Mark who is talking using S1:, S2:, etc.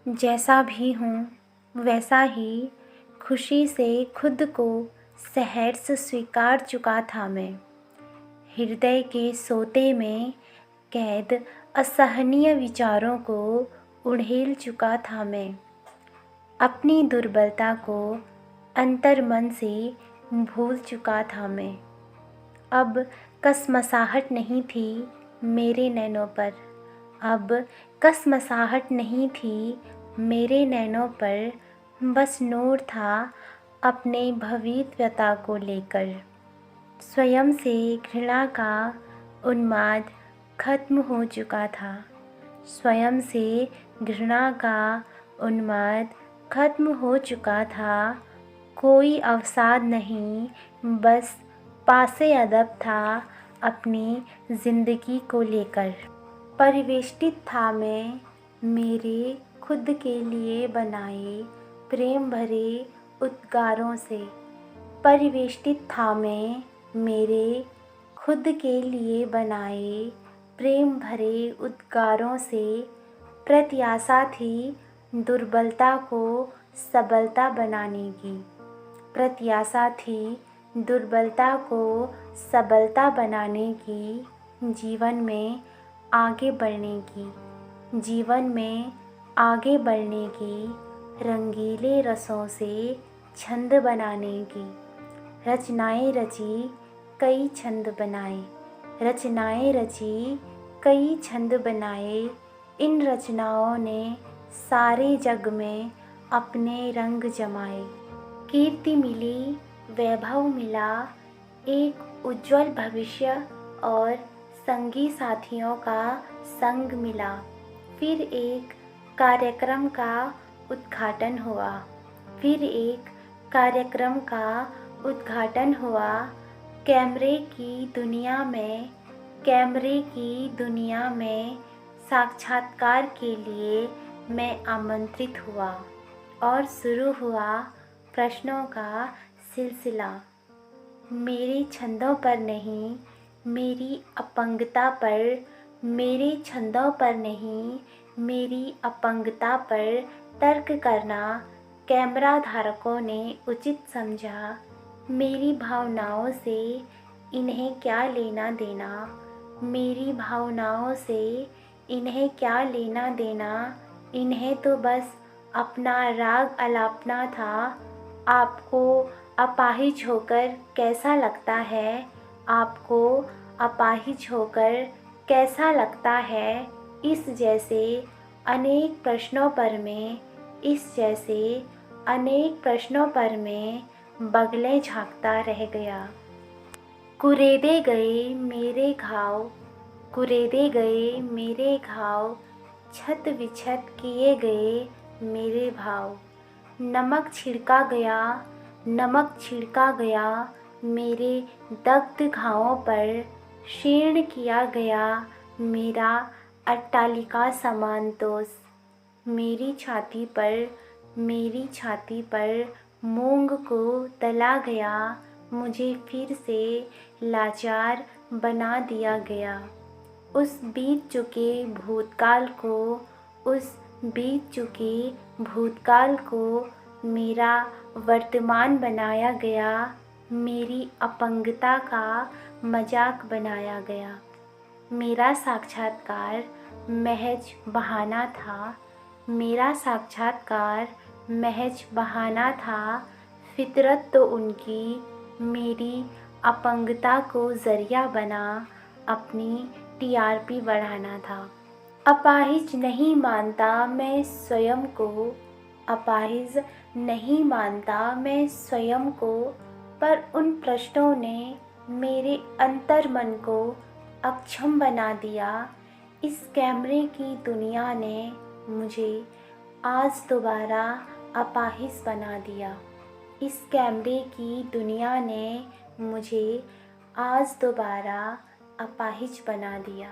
S1: जैसा भी हूँ वैसा ही खुशी से खुद को सहर्ष स्वीकार चुका था मैं। हृदय के सोते में कैद असहनीय विचारों को उड़ेल चुका था मैं। अपनी दुर्बलता को अंतर्मन से भूल चुका था मैं। अब कसमसाहट नहीं थी मेरे नैनों पर, अब कसमसाहट नहीं थी मेरे नैनों पर, बस नूर था अपने भविष्यता को लेकर। स्वयं से घृणा का उन्माद खत्म हो चुका था, स्वयं से घृणा का उन्माद खत्म हो चुका था। कोई अवसाद नहीं, बस पासे अदब था अपनी ज़िंदगी को लेकर। परिवेष्टित था मैं मेरे खुद के लिए बनाए प्रेम भरे उद्गारों से। परिवेष्टित था मैं मेरे खुद के लिए बनाए प्रेम भरे उद्गारों से। प्रत्याशा थी दुर्बलता को सबलता बनाने की, प्रत्याशा थी दुर्बलता को सबलता बनाने की। जीवन में आगे बढ़ने की, जीवन में आगे बढ़ने की, रंगीले रसों से छंद बनाने की। रचनाएं रची कई छंद बनाए, रचनाएं रची कई छंद बनाए। इन रचनाओं ने सारे जग में अपने रंग जमाए। कीर्ति मिली, वैभव मिला, एक उज्जवल भविष्य और संगी साथियों का संग मिला। फिर एक कार्यक्रम का उद्घाटन हुआ, फिर एक कार्यक्रम का उद्घाटन हुआ। कैमरे की दुनिया में, कैमरे की दुनिया में साक्षात्कार के लिए मैं आमंत्रित हुआ और शुरू हुआ प्रश्नों का सिलसिला। मेरे छंदों पर नहीं, मेरी अपंगता पर, मेरे छंदों पर नहीं, मेरी अपंगता पर तर्क करना कैमरा धारकों ने उचित समझा। मेरी भावनाओं से इन्हें क्या लेना देना, मेरी भावनाओं से इन्हें क्या लेना देना। इन्हें तो बस अपना राग अलापना था। आपको अपाहिज होकर कैसा लगता है, आपको अपाहिज होकर कैसा लगता है। इस जैसे अनेक प्रश्नों पर मैं, इस जैसे अनेक प्रश्नों पर मैं बगले झांकता रह गया। कुरेदे गए मेरे घाव, कुरेदे गए मेरे घाव, छत विछत किए गए मेरे भाव। नमक छिड़का गया, नमक छिड़का गया मेरे दग्ध घावों पर। शीर्ण किया गया मेरा अट्टालिका समान दोष। मेरी छाती पर, मेरी छाती पर मूंग को तला गया। मुझे फिर से लाचार बना दिया गया। उस बीत चुके भूतकाल को, उस बीत चुके भूतकाल को मेरा वर्तमान बनाया गया। मेरी अपंगता का मजाक बनाया गया। मेरा साक्षात्कार महज बहाना था, मेरा साक्षात्कार महज बहाना था। फितरत तो उनकी मेरी अपंगता को ज़रिया बना अपनी टीआरपी बढ़ाना था। अपाहिज नहीं मानता मैं स्वयं को, अपाहिज नहीं मानता मैं स्वयं को, पर उन प्रश्नों ने मेरे अंतर्मन को अक्षम बना दिया। इस कैमरे की दुनिया ने मुझे आज दोबारा अपाहिज बना दिया। इस कैमरे की दुनिया ने मुझे आज दोबारा अपाहिज बना दिया।